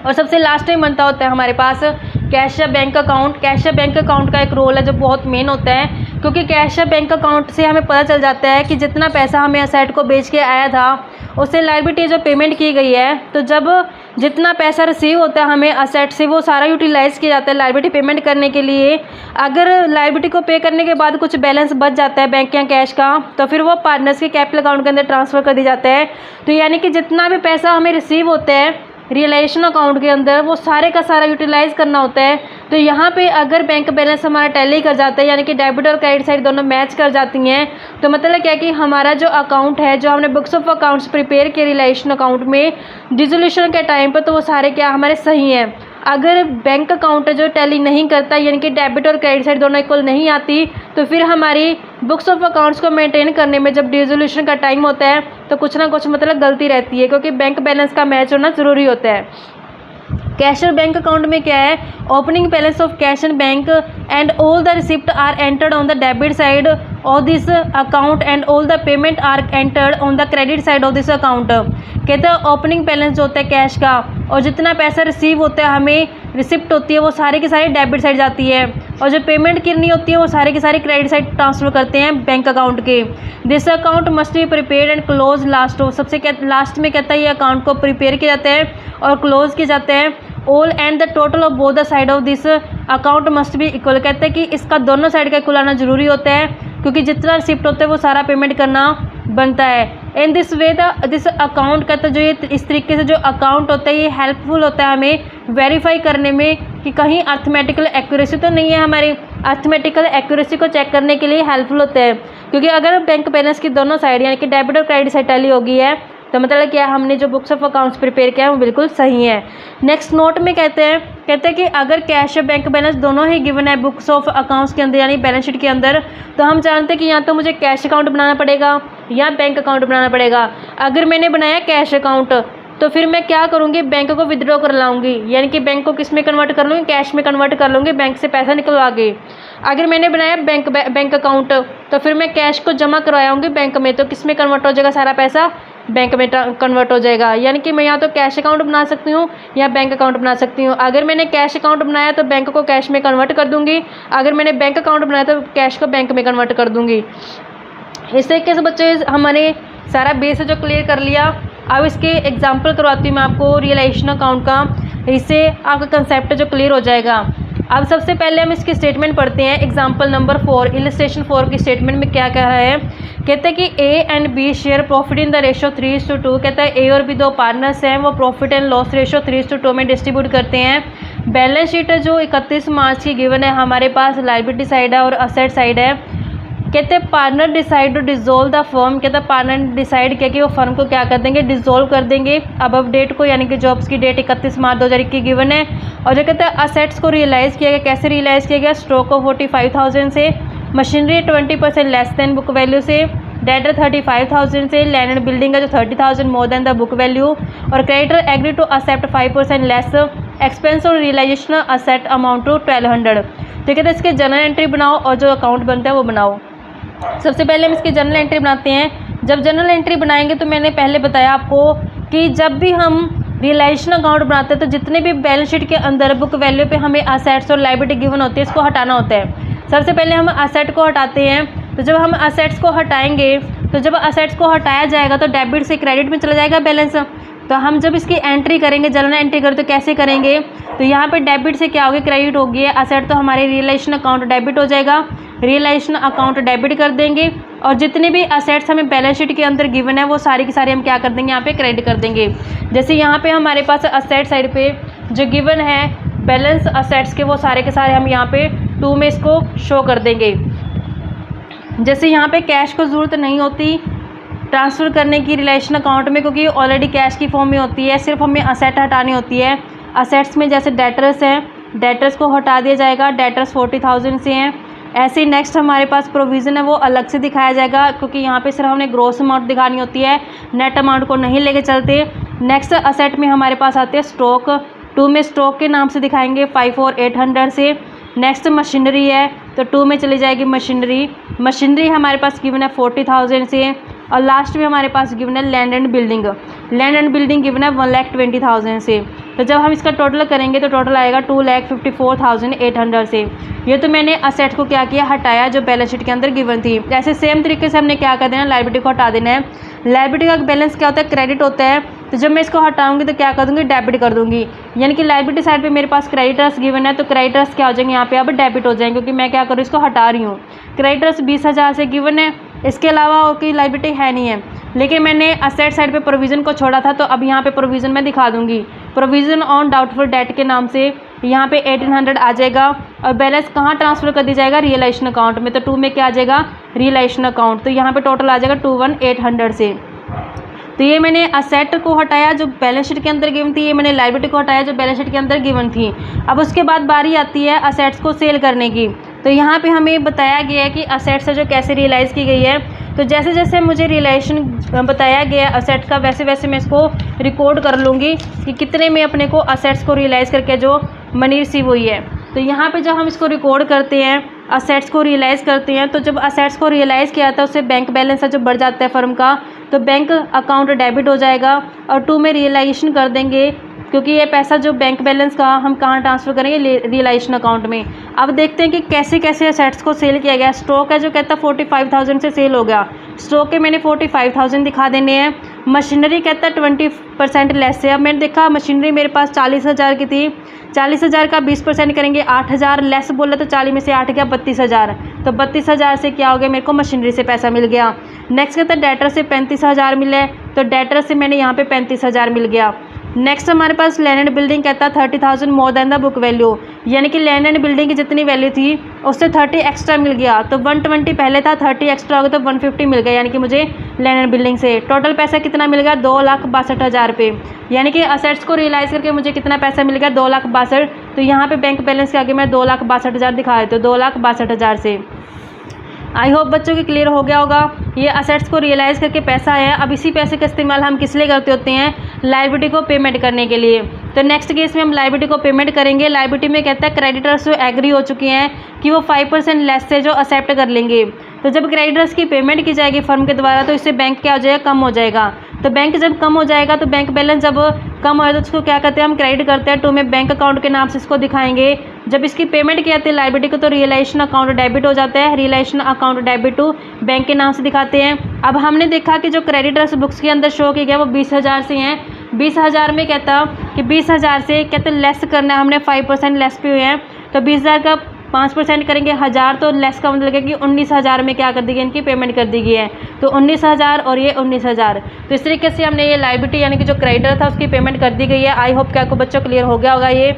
और सबसे लास्ट में बनता होता है हमारे पास कैश या बैंक अकाउंट। कैश या बैंक अकाउंट का एक रोल है जो बहुत मेन होता है, क्योंकि कैश या बैंक अकाउंट से हमें पता चल जाता है कि जितना पैसा हमें असेट को बेच के आया था उससे लायबिलिटी जो पेमेंट की गई है, तो जब जितना पैसा रिसीव होता है हमें असेट से वो सारा यूटिलाइज़ किया जाता है लायबिलिटी पेमेंट करने के लिए। अगर लायबिलिटी को पे करने के बाद कुछ बैलेंस बच जाता है बैंक या कैश का, तो फिर वो पार्टनर्स के कैपिटल अकाउंट के अंदर ट्रांसफ़र कर दी जाता है। तो यानी कि जितना भी पैसा हमें रिसीव होता है रियलाइजेशन अकाउंट के अंदर वो सारे का सारा यूटिलाइज़ करना होता है। तो यहाँ पे अगर बैंक बैलेंस हमारा टैली कर जाता है, यानी कि डेबिट और क्रेडिट साइड दोनों मैच कर जाती हैं, तो मतलब क्या है कि हमारा जो अकाउंट है, जो हमने बुक्स ऑफ अकाउंट्स प्रिपेयर किए रियलाइजेशन अकाउंट में डिसोल्यूशन के टाइम पर, तो वो सारे क्या हमारे सही हैं। अगर बैंक अकाउंट जो टैली नहीं करता, यानी कि डेबिट और क्रेडिट साइड दोनों इक्वल नहीं आती, तो फिर हमारी बुक्स ऑफ अकाउंट्स को मेंटेन करने में जब डिसोल्यूशन का टाइम होता है तो कुछ ना कुछ मतलब गलती रहती है, क्योंकि बैंक बैलेंस का मैच होना ज़रूरी होता है। कैश और बैंक अकाउंट में क्या है, opening balance of cash and bank and all the receipt are entered on the debit side of this account and all the payment are entered on the credit side of this account. कहते हैं opening balance जो होता है cash का, और जितना पैसा receive होता है हमें रिसिप्ट होती है वो सारे के सारे डेबिट साइड जाती है, और जो पेमेंट करनी होती है वो सारे के सारे क्रेडिट साइड ट्रांसफ़र करते हैं बैंक अकाउंट के। This account must be prepared and close last हो, सबसे लास्ट में कहता है ये अकाउंट को प्रिपेयर किया जाता है और क्लोज किए जाते हैं। All and the total of both the side of this account must be equal. कहते हैं कि इसका दोनों साइड का इक्वल आना जरूरी होता है, क्योंकि जितना रिसिप्ट होता है वो सारा पेमेंट करना बनता है। In this way this account कहते हैं जो ये इस तरीके से जो अकाउंट होता है ये हेल्पफुल होता है हमें वेरीफाई करने में कि कहीं अर्थमेटिकल एक्यूरेसी तो नहीं है, हमारी अर्थमेटिकल एक्यूरेसी को चेक करने के लिए हेल्पफुल होता है। क्योंकि अगर बैंक बैलेंस की दोनों साइड यानी कि डेबिट और क्रेडिट साइड टैली होगी है, तो मतलब क्या हमने जो बुक्स ऑफ अकाउंट्स प्रिपेयर किया है वो बिल्कुल सही है। नेक्स्ट नोट में कहते हैं कि अगर कैश और बैंक बैलेंस दोनों ही गिवन है बुक्स ऑफ अकाउंट्स के अंदर यानी बैलेंस शीट के अंदर, तो हम जानते हैं कि या तो मुझे कैश अकाउंट बनाना पड़ेगा या बैंक अकाउंट बनाना पड़ेगा। अगर मैंने बनाया कैश अकाउंट तो फिर मैं क्या करूँगी, बैंक को विदड्रॉ कर लाऊंगी, यानी कि बैंक को किस में कन्वर्ट कर लूँगी, कैश में कन्वर्ट कर लूँगी, बैंक से पैसा निकलवा के। अगर मैंने बनाया बैंक अकाउंट, तो फिर मैं कैश को जमा करवाऊँगी बैंक में, तो किस में कन्वर्ट हो जाएगा, सारा पैसा बैंक में कन्वर्ट हो जाएगा। यानी कि मैं या तो कैश अकाउंट बना सकती हूँ या बैंक अकाउंट बना सकती हूँ। अगर मैंने कैश अकाउंट बनाया तो बैंक को कैश में कन्वर्ट कर दूँगी, अगर मैंने बैंक अकाउंट बनाया तो कैश को बैंक में कन्वर्ट कर दूँगी। इस तरीके से बच्चे हमने सारा बेस जो क्लियर कर लिया। अब इसके एग्जाम्पल करवाती हूँ मैं आपको रियलाइजेशन अकाउंट का, इससे आपका कंसेप्ट जो क्लियर हो जाएगा। अब सबसे पहले हम इसकी स्टेटमेंट पढ़ते हैं। एग्जाम्पल नंबर 4, इलस्ट्रेशन 4 की स्टेटमेंट में क्या कह रहा है, कहते हैं कि A and B share profit in the ratio 3:2। कहता है ए और बी दो पार्टनर्स हैं, वो प्रॉफिट एंड लॉस रेशो 3:2 में डिस्ट्रीब्यूट करते हैं। बैलेंस शीट जो 31 मार्च की गिवन है, हमारे पास लायबिलिटी साइड है और असेट साइड है। कहते हैं partner decide to dissolve the firm, कहता है पार्टनर डिसाइड किया कि वो फर्म को क्या कर देंगे, डिसॉल्व कर देंगे अब डेट को, यानी कि जॉब्स की डेट 31 मार्च 2021 गिवन है। और जो कहते हैं असेट्स को रियलाइज़ किया गया, कैसे रियलाइज़ किया गया, स्टॉक को 45,000 से, machinery 20% less than book value से, डेटर 35,000 से, लैंड एंड बिल्डिंग का जो 30,000 more than the book value, और creditor agree to accept 5% less expense और रियलाइजेशन असेट अमाउंट टू 1200। तो कहते हैं इसके जर्नल एंट्री बनाओ और जो अकाउंट बनता है वो बनाओ। सबसे पहले हम इसकी जर्नल एंट्री बनाते हैं। जब जर्नल एंट्री बनाएंगे तो मैंने पहले बताया आपको कि जब भी हम रियलाइजेशन अकाउंट बनाते हैं तो जितने भी बैलेंस शीट के अंदर बुक वैल्यू पे हमें असेट्स और लायबिलिटी गिवन होती है, इसको हटाना होता है। सबसे पहले हम असेट को हटाते हैं। तो जब हम असेट्स को हटाएंगे, तो जब असेट्स को हटाया जाएगा तो डेबिट से क्रेडिट में चला जाएगा बैलेंस। तो हम जब इसकी एंट्री करेंगे, जर्नल एंट्री करें तो कैसे करेंगे, तो यहाँ पे डेबिट से क्या होगी, क्रेडिट होगी। असेट तो हमारे रियलाइजेशन अकाउंट डेबिट हो जाएगा, रियलाइजेशन अकाउंट डेबिट कर देंगे, और जितने भी असेट्स हमें बैलेंस शीट के अंदर गिवन है वो सारी की सारी हम क्या कर देंगे, यहाँ पे क्रेडिट कर देंगे। जैसे यहाँ पे हमारे पास असेट साइड पे जो गिवन है बैलेंस असेट्स के, वो सारे के सारे हम यहाँ पे 2 में इसको शो कर देंगे। जैसे यहाँ पे कैश को ज़रूरत नहीं होती ट्रांसफ़र करने की रिलेशन अकाउंट में, क्योंकि ऑलरेडी कैश की फॉर्म में होती है, सिर्फ हमें असेट हटानी होती है। असेट्स में जैसे डेटर्स हैं, डेटर्स को हटा दिया जाएगा, डेटर्स 40,000 से हैं। ऐसे ही नेक्स्ट हमारे पास प्रोविज़न है, वो अलग से दिखाया जाएगा, क्योंकि यहाँ पे सिर्फ हमने ग्रॉस अमाउंट दिखानी होती है, नेट अमाउंट को नहीं लेके चलते। नेक्स्ट असेट में हमारे पास आते हैं स्टॉक, 2 में स्टॉक के नाम से दिखाएंगे 5 और 800 से। नेक्स्ट मशीनरी है, तो 2 में चली जाएगी मशीनरी। मशीनरी हमारे पास गिवन है 40,000 से। और लास्ट में हमारे पास गिवन है land and building, land and building given है 1,20,000 से। तो जब हम इसका टोटल करेंगे तो टोटल आएगा 2,54,800 से। ये तो मैंने असेट को क्या किया, हटाया, जो बैलेंस शीट के अंदर गिवन थी। ऐसे सेम तरीके से हमने क्या कर देना, लायबिलिटी को हटा देना है। लायबिलिटी का बैलेंस क्या होता है, क्रेडिट होता है। तो जब मैं इसको हटाऊंगी तो क्या कर दूंगी, डेबिट कर दूंगी। यानी कि लायबिलिटी साइड पे मेरे पास क्रेडिटर्स गिवन है, तो क्रेडिटर्स क्या हो जाएंगे, यहाँ पे अब डेबिट हो जाएंगे, क्योंकि मैं क्या करूँ, इसको हटा रही हूँ। क्रेडिटर्स 20,000 से गिवन है, इसके अलावा और कोई लायबिलिटी है नहीं है। लेकिन मैंने असेट साइड पे प्रोविज़न को छोड़ा था, तो अब यहाँ पे प्रोविज़न मैं दिखा दूंगी। प्रोविज़न ऑन डाउटफुल डेट के नाम से यहाँ पे 1800 आ जाएगा, और बैलेंस कहाँ ट्रांसफ़र कर दी जाएगा, रियलाइजेशन अकाउंट में। तो 2 में क्या आ जाएगा, रियलाइजेशन अकाउंट। तो यहाँ पे टोटल आ जाएगा 21,800 से। तो ये मैंने असेट को हटाया जो बैलेंस शीट के अंदर गिवन थी, ये मैंने लायबिलिटी को हटाया जो बैलेंस शीट के अंदर गिवन थी। अब उसके बाद बारी आती है असेट्स को सेल करने की। तो यहाँ पे हमें बताया गया है कि असेट्स जो कैसे रियलाइज़ की गई है। तो जैसे जैसे मुझे रियलाइजेशन बताया गया है असेट का, वैसे वैसे मैं इसको रिकॉर्ड कर लूँगी कि कितने में अपने को असेट्स को रियलाइज़ करके जो मनी रिसीव हुई है। तो यहाँ पे जब हम इसको रिकॉर्ड करते हैं, असेट्स को रियलाइज़ करते हैं, तो जब असेट्स को रियलाइज़ किया था उससे बैंक बैलेंस जो बढ़ जाता है फर्म का, तो बैंक अकाउंट डेबिट हो जाएगा, और 2 में रियलाइजेशन कर देंगे, क्योंकि ये पैसा जो बैंक बैलेंस का हम कहाँ ट्रांसफ़र करेंगे, रियलाइजेशन अकाउंट में। अब देखते हैं कि कैसे कैसे असेट्स को सेल किया गया। स्टॉक है जो कहता है 45,000 से सेल हो गया, स्टॉक के मैंने 45,000 दिखा देने हैं। मशीनरी कहता है 20% लेस है। अब मैंने देखा मशीनरी मेरे पास 40,000 की थी, 40,000 का 20% करेंगे 8,000, लेस बोला तो 40 में से 8 गया 32,000। तो 32,000 से क्या हो गया, मेरे को मशीनरी से पैसा मिल गया। नेक्स्ट कहता है डेटर से 35,000 मिले, तो डेटर से मैंने यहाँ पे 35,000 मिल गया। नेक्स्ट हमारे पास लैंड एंड बिल्डिंग कहता है 30,000 more than the book value, यानी कि लैंड एंड बिल्डिंग की जितनी वैल्यू थी उससे 30 एक्स्ट्रा मिल गया। तो 120 पहले था, 30 एक्स्ट्रा हो गया तो 150 मिल गया, यानी कि मुझे लैंड एंड बिल्डिंग से टोटल पैसा कितना मिल गया, 2,62,000 रुपये। यानी कि असेट्स को रियलाइज़ करके मुझे कितना पैसा मिल गया, 2,62,000। तो यहाँ पे बैंक बैलेंस के आगे मैं 2,62,000 दिखा देती हूँ, 2,62,000 से। आई होप बच्चों के क्लियर हो गया होगा। ये असेट्स को रियलाइज़ करके पैसा आया, अब इसी पैसे का इस्तेमाल हम किस लिए करते होते हैं, लायबिलिटी को पेमेंट करने के लिए। तो नेक्स्ट केस में हम लायबिलिटी को पेमेंट करेंगे। लायबिलिटी में कहता है क्रेडिटर्स जो एग्री हो चुके हैं कि वो 5% लेस से जो एक्सेप्ट कर लेंगे। तो जब क्रेडिटर्स की पेमेंट की जाएगी फर्म के द्वारा तो इससे बैंक क्या हो जाएगा, कम हो जाएगा। तो बैंक जब कम हो जाएगा तो बैंक बैलेंस जब कम हो जाए तो उसको क्या करते हैं, हम क्रेडिट करते हैं। टू में बैंक अकाउंट के नाम से इसको दिखाएंगे। जब इसकी पेमेंट की जाती है लायबिलिटी को तो रियलाइजेशन अकाउंट डेबिट हो जाता है। Realisation account debit to bank के नाम से दिखाते हैं। अब हमने देखा कि जो क्रेडिटर्स बुक्स के अंदर शो किया गया वो 20,000 से हैं। 20,000 में कहता कि 20,000 से कहते लेस करना है, हमने 5% लेस पे हुए हैं। तो 20,000 का 5% करेंगे 1000, तो लेस का मतलब है कि 19,000 में क्या कर दी गई, इनकी पेमेंट कर दी गई है। तो 19,000 और ये 19,000। तो इस तरीके से हमने ये लायबिलिटी यानी कि जो क्रेडिटर था उसकी पेमेंट कर दी गई है। आई होप कि आपको बच्चों क्लियर हो गया होगा ये।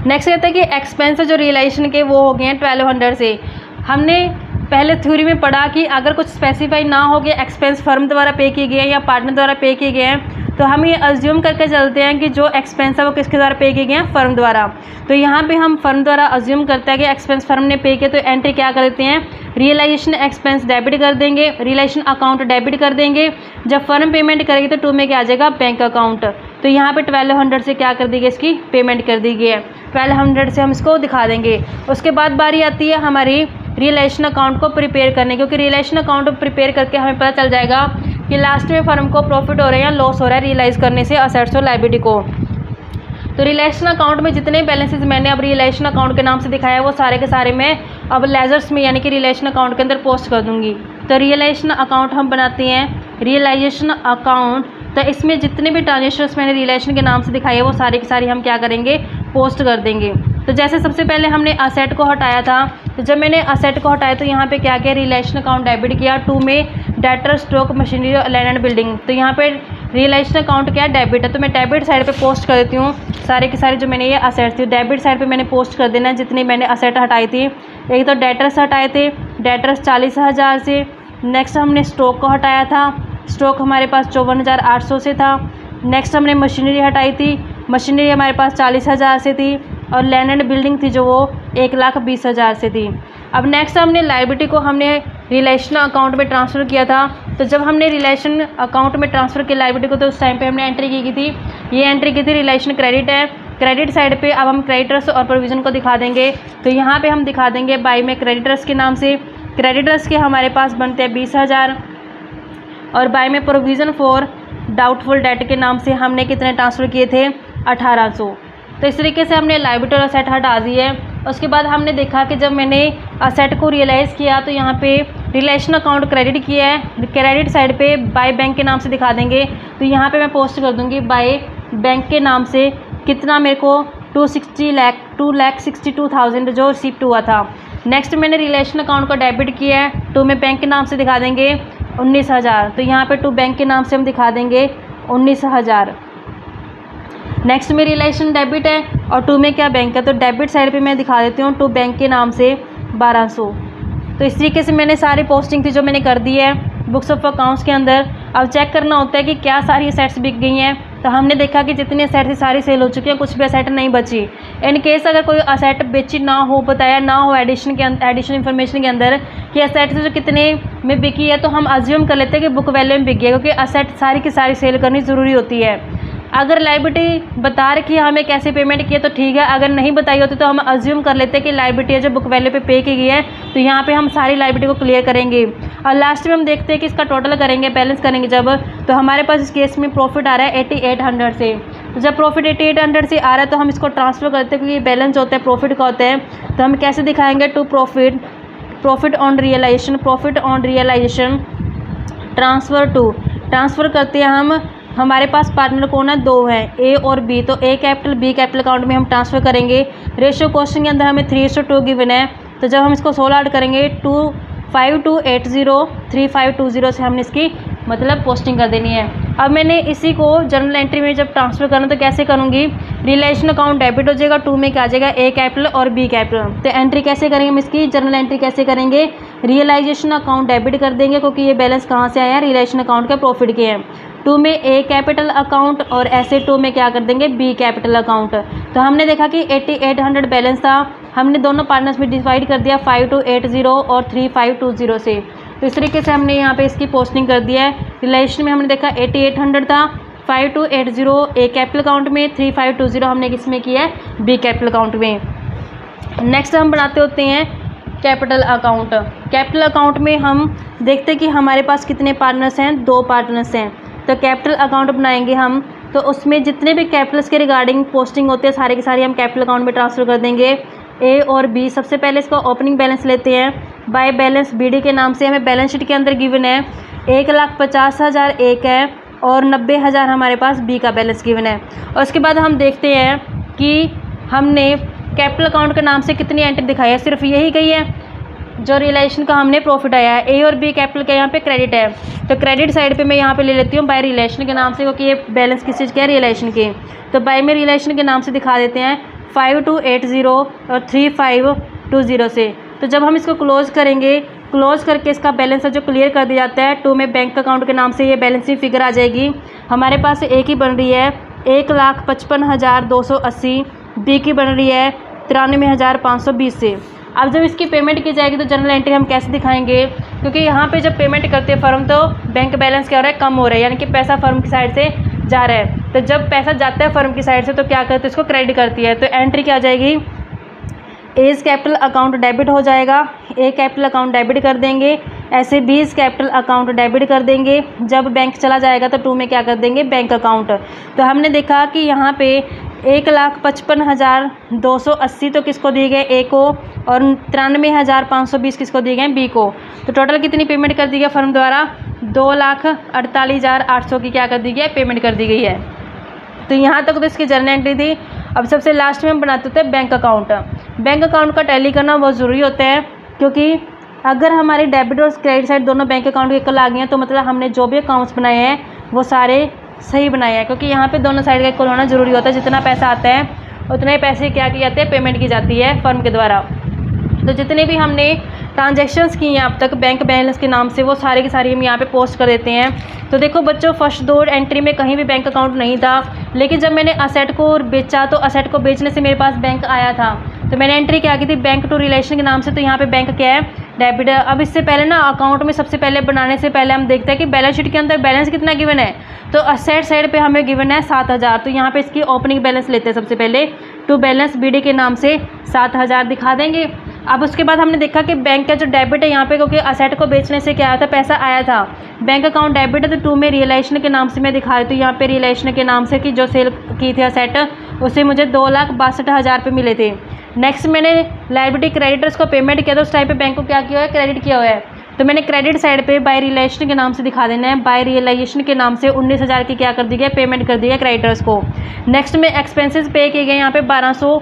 नेक्स्ट कहता है कि एक्सपेंस जो रियलाइजेशन के वो हो गए हैं 1200 से। हमने पहले थ्योरी में पढ़ा कि अगर कुछ स्पेसिफाई ना हो गया एक्सपेंस फर्म द्वारा पे किए गए हैं या पार्टनर द्वारा पे किए गए हैं तो हम ये अज्यूम करके चलते हैं कि जो एक्सपेंस है वो किसके द्वारा पे किए गए हैं, फर्म द्वारा। तो यहाँ पे हम फर्म द्वारा अज्यूम करते हैं कि एक्सपेंस फर्म ने पे किए, तो एंट्री क्या कर देते हैं, रियलाइजेशन एक्सपेंस डेबिट कर देंगे, रियलाइजेशन अकाउंट डेबिट कर देंगे। जब फर्म पेमेंट करेगी तो टू में क्या आ जाएगा, बैंक अकाउंट। तो यहाँ पे 1200 से क्या कर दी गई, इसकी पेमेंट कर दी गई है। 1200 से हम इसको दिखा देंगे। उसके बाद बारी आती है हमारी रियलाइजेशन अकाउंट को प्रिपेयर करने, क्योंकि रियलाइजेशन अकाउंट प्रिपेयर करके हमें पता चल जाएगा कि लास्ट में फर्म को प्रॉफिट हो रहा है या लॉस हो रहा है रियलाइज़ करने से असेट्स और लायबिलिटी को। तो रियलाइजेशन अकाउंट में जितने बैलेंसेस मैंने अब रियलाइजेशन अकाउंट के नाम से दिखाया है वो सारे के सारे मैं अब लेजर्स में यानी कि रियलाइजेशन अकाउंट के अंदर पोस्ट कर दूंगी। तो रियलाइजेशन अकाउंट हम बनाते हैं, रियलाइजेशन अकाउंट। तो इसमें जितने भी ट्रांजेक्शन्स मैंने रियलाइजेशन के नाम से दिखाई है वो सारी की सारी हम क्या करेंगे, पोस्ट कर देंगे। तो जैसे सबसे पहले हमने असेट को हटाया था, तो जब मैंने असेट को हटाया तो यहाँ पे क्या किया, रियलाइजेशन अकाउंट डेबिट किया। टू में डेटर स्टॉक मशीनरी और लैंड एंड बिल्डिंग। तो यहाँ पे रियलाइजेशन अकाउंट क्या है, डेबिट है। तो मैं डेबिट साइड पे पोस्ट कर देती हूँ सारे के सारे जो मैंने ये असेट थी डेबिट साइड पे मैंने पोस्ट कर देना है। जितनी मैंने असेट हटाई थी, एक तो डेटर्स हटाए थे, डेटर्स 40,000 से। नेक्स्ट हमने स्टॉक को हटाया था, स्टॉक हमारे पास 54,800 से था। नेक्स्ट हमने मशीनरी हटाई थी, मशीनरी हमारे पास 40,000 से थी। और लैंड एंड बिल्डिंग थी जो वो 1,20,000 से थी। अब नेक्स्ट हमने लायबिलिटी को हमने रियलाइजेशन अकाउंट में ट्रांसफ़र किया था। तो जब हमने रियलाइजेशन अकाउंट में ट्रांसफ़र किया लायबिलिटी को तो उस टाइम पे हमने एंट्री की थी, ये एंट्री की थी रियलाइजेशन क्रेडिट है। क्रेडिट साइड पे अब हम क्रेडिटर्स और प्रोविज़न को दिखा देंगे। तो यहाँ पे हम दिखा देंगे बाई में क्रेडिटर्स के नाम से। क्रेडिटर्स के हमारे पास बनते हैं 20,000 और बाई में प्रोविज़न फॉर डाउटफुल डेट के नाम से हमने कितने ट्रांसफ़र किए थे, 1800। तो इस तरीके से हमने लायबिलिटी और असेट हटा दी है। उसके बाद हमने देखा कि जब मैंने असेट को रियलाइज़ किया तो यहाँ पे रियलाइजेशन अकाउंट क्रेडिट किया है। क्रेडिट साइड पे बाय बैंक के नाम से दिखा देंगे। तो यहाँ पे मैं पोस्ट कर दूँगी बाय बैंक के नाम से कितना मेरे को 2,62,000 जो रिसीप्ट हुआ था। नेक्स्ट मैंने रियलाइजेशन अकाउंट को डेबिट किया है। टू में बैंक के नाम से दिखा देंगे 19,000। तो यहाँ पे टू बैंक के नाम से हम दिखा देंगे 19,000। नेक्स्ट में रियलाइजेशन डेबिट है और टू में क्या बैंक है, तो डेबिट साइड पे मैं दिखा देती हूँ टू बैंक के नाम से 1200। तो इस तरीके से मैंने सारी पोस्टिंग थी जो मैंने कर दी है बुक्स ऑफ अकाउंट्स के अंदर। अब चेक करना होता है कि क्या सारी असेट्स बिक गई हैं। तो हमने देखा कि जितनी असेट थी सारी सेल हो चुकी हैं, कुछ भी असेट नहीं बची। इन केस अगर कोई असेट बेची ना हो, बताया ना हो एडिशन इन्फॉर्मेशन के अंदर कि असेट जो कितने में बिकी है, तो हम अज्यूम कर लेते हैं कि बुक वैल्यू में बिक गई है, क्योंकि असेट सारी की सारी सेल करनी ज़रूरी होती है। अगर लायबिलिटी बता रखी है हमें कैसे पेमेंट किए तो ठीक है, अगर नहीं बताई होती तो हम अज्यूम कर लेते हैं कि लायबिलिटी है जो बुक वैल्यू पे की गई है। तो यहाँ पे हम सारी लायबिलिटी को क्लियर करेंगे और लास्ट में हम देखते हैं कि इसका टोटल करेंगे, बैलेंस करेंगे जब, तो हमारे पास इस केस में प्रॉफिट आ रहा है 8800 से। तो जब प्रॉफिट 8800 से आ रहा है तो हम इसको ट्रांसफ़र करते हैं, क्योंकि ये बैलेंस होता है प्रॉफिट का होता है। तो हम कैसे दिखाएँगे, to profit on realisation transfer करते हैं हम। हमारे पास पार्टनर कौन है, दो हैं, ए और बी। तो ए कैपिटल बी कैपिटल अकाउंट में हम ट्रांसफ़र करेंगे। रेशियो क्वेश्चन के अंदर हमें 3:2 गिवन है। तो जब हम इसको 16 ऐड करेंगे 25280 से हमने इसकी मतलब पोस्टिंग कर देनी है। अब मैंने इसी को जर्नल एंट्री में जब ट्रांसफ़र करना तो कैसे करूँगी, रियलाइजेशन अकाउंट डेबिट हो जाएगा, टू में क्या आ जाएगा, ए कैपिटल और बी कैपिटल। तो एंट्री कैसे करेंगे हम इसकी, जर्नल एंट्री कैसे करेंगे, रियलाइजेशन अकाउंट डेबिट कर देंगे, क्योंकि ये बैलेंस कहाँ से आया, रियलाइजेशन अकाउंट के प्रॉफिट के हैं। टू में ए कैपिटल अकाउंट और ऐसे टू में क्या कर देंगे, बी कैपिटल अकाउंट। तो हमने देखा कि 8800 बैलेंस था, हमने दोनों पार्टनर्स में डिवाइड कर दिया 5280 और 3520 से। तो इस तरीके से हमने यहाँ पे इसकी पोस्टिंग कर दिया है। रिलेशन में हमने देखा 8800 था, 5280 ए कैपिटल अकाउंट में, 3520 हमने किसमें किया है, बी कैपिटल अकाउंट में। नेक्स्ट हम बनाते होते हैं कैपिटल अकाउंट। कैपिटल अकाउंट में हम देखते हैं कि हमारे पास कितने पार्टनर्स हैं, 2 पार्टनर्स हैं। तो कैपिटल अकाउंट बनाएंगे हम, तो उसमें जितने भी कैपिटल्स के रिगार्डिंग पोस्टिंग होते हैं सारे के सारे हम कैपिटल अकाउंट में ट्रांसफ़र कर देंगे। ए और बी, सबसे पहले इसका ओपनिंग बैलेंस लेते हैं। बाय बैलेंस BD के नाम से हमें बैलेंस शीट के अंदर गिवन है 1,50,000 एक है और 90,000 हमारे पास बी का बैलेंस गिवन है। और उसके बाद हम देखते हैं कि हमने कैपिटल अकाउंट के नाम से कितनी एंट्री दिखाई है, सिर्फ यही गई है जो रियलाइजेशन का हमने प्रॉफिट आया है। ए और बी कैपिटल का यहाँ पे क्रेडिट है, तो क्रेडिट साइड पे मैं यहाँ पे ले लेती हूँ बाय रियलाइजेशन के नाम से, क्योंकि ये बैलेंस किस चीज़ के है, रियलाइजेशन के। तो बाय में रियलाइजेशन के नाम से दिखा देते हैं 5280 और 3520 से। तो जब हम इसको क्लोज़ करेंगे, क्लोज़ करके इसका बैलेंस जो क्लियर कर दिया जाता है, 2 में बैंक अकाउंट के नाम से ये बैलेंसिंग फिगर आ जाएगी। हमारे पास एक ही बन रही है 1,55,280, बी की बन रही है 93,520 से। अब जब इसकी पेमेंट की जाएगी तो जनरल एंट्री हम कैसे दिखाएंगे, क्योंकि यहाँ पे जब पेमेंट करते हैं फर्म तो बैंक बैलेंस क्या हो रहा है, कम हो रहा है, यानी कि पैसा फर्म की साइड से जा रहा है। तो जब पैसा जाता है फर्म की साइड से तो क्या करते हैं, इसको क्रेडिट करती है। तो एंट्री क्या आ जाएगी, एज कैपिटल अकाउंट डेबिट हो जाएगा, ए कैपिटल अकाउंट डेबिट कर देंगे, ऐसे बीज कैपिटल अकाउंट डेबिट कर देंगे। जब बैंक चला जाएगा तो 2 में क्या कर देंगे, बैंक अकाउंट। तो हमने देखा कि यहाँ पे 1,55,280 तो किसको दिए गए, ए को, और 93,520 किसको दिए गए, बी को। तो टोटल कितनी पेमेंट कर दी गई फर्म द्वारा, 2,48,800 की क्या कर दी गई, पेमेंट कर दी गई है। तो यहाँ तक तो इसकी जर्नल एंट्री थी। अब सबसे लास्ट में हम बनाते होते हैं बैंक अकाउंट। बैंक अकाउंट का टैली करना बहुत ज़रूरी होता है, क्योंकि अगर हमारे डेबिट और क्रेडिट साइड दोनों बैंक अकाउंट के इक्वल आ गए हैं तो मतलब हमने जो भी अकाउंट्स बनाए हैं वो सारे सही बनाए हैं, क्योंकि यहाँ पे दोनों साइड का इक्वल होना ज़रूरी होता है। जितना पैसा आता है उतने ही पैसे क्या किए जाते हैं, पेमेंट की जाती है फर्म के द्वारा। तो जितने भी हमने ट्रांजैक्शंस की हैं अब तक बैंक बैलेंस के नाम से, वो सारे की सारी हम यहाँ पे पोस्ट कर देते हैं। तो देखो बच्चों, फर्स्ट 2 एंट्री में कहीं भी बैंक अकाउंट नहीं था, लेकिन जब मैंने असेट को बेचा तो असेट को बेचने से मेरे पास बैंक आया था, तो मैंने एंट्री क्या की थी, बैंक टू रिलेशन के नाम से। तो यहाँ पे बैंक क्या है, डेबिट। अब इससे पहले ना अकाउंट में सबसे पहले बनाने से पहले हम देखते हैं कि बैलेंस शीट के अंदर बैलेंस कितना गिवन है। तो असेट साइड पे हमें गिवन है 7,000, तो यहाँ पे इसकी ओपनिंग बैलेंस लेते हैं सबसे पहले। टू बैलेंस BD के नाम से 7,000 दिखा देंगे। अब उसके बाद हमने देखा कि बैंक का जो डेबिट है यहाँ पे, क्योंकि असेट को बेचने से क्या आया था, पैसा आया था, बैंक अकाउंट डेबिट है। तो 2 में रियलाइजेशन के नाम से मैं दिखा देती हूँ यहाँ पे, रियलाइजेशन के नाम से कि जो सेल की थी असेट, उससे मुझे 2,62,000 रुपये मिले थे। नेक्स्ट मैंने लायबिलिटी क्रेडिटर्स को पेमेंट किया, तो उस टाइम पे बैंक को क्या किया हुआ है, क्रेडिट किया हुआ है। तो मैंने क्रेडिट साइड पे बाय रियलाइजेशन के नाम से दिखा देना है, बाय रियलाइजेशन के नाम से 19,000 की क्या कर दी गई, पेमेंट कर दी है क्रेडिटर्स को। नेक्स्ट में एक्सपेंसेस पे किए गए यहाँ पे 1,200,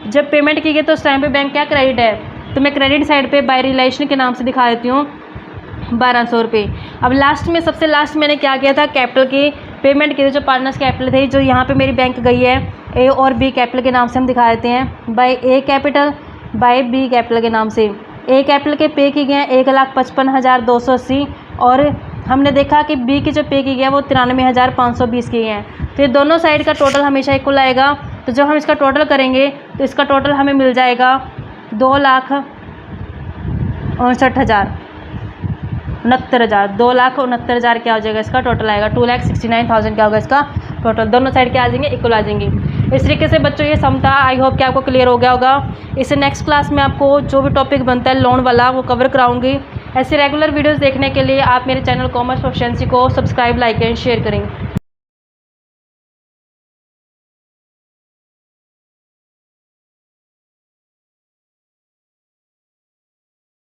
जब पेमेंट की गई तो उस टाइम पे बैंक क्या क्रेडिट है, तो मैं क्रेडिट साइड पे बाय रियलाइजेशन के नाम से दिखा देती हूँ 1,200 रुपये। अब लास्ट में सबसे लास्ट मैंने क्या किया था, कैपिटल की पेमेंट की थी, जो पार्टनर्स कैपिटल थे, जो यहाँ पे मेरी बैंक गई है ए और बी कैपिटल के नाम से हम दिखा देते हैं, by A capital by B capital के नाम से। ए कैपिटल के पे की गए हैं 1,55,280 और हमने देखा कि बी की जो पे की गया वो 93,520 की हैं। तो ये दोनों साइड का टोटल हमेशा इक्वल आएगा। तो जब हम इसका टोटल करेंगे तो इसका टोटल हमें मिल जाएगा 2,69,000 2,69,000 क्या हो जाएगा, इसका टोटल आएगा 2,69,000 क्या होगा इसका टोटल। दोनों साइड क्या आ जाएंगे, इक्वल आ जाएंगे। इस तरीके से बच्चों ये सम था। आई होप कि आपको क्लियर हो गया होगा। इससे नेक्स्ट क्लास में आपको जो भी टॉपिक बनता है लोन वाला वो कवर कराऊंगी। ऐसे रेगुलर वीडियोस देखने के लिए आप मेरे चैनल कॉमर्स प्रोफिशिएंसी को सब्सक्राइब, लाइक एंड शेयर करें।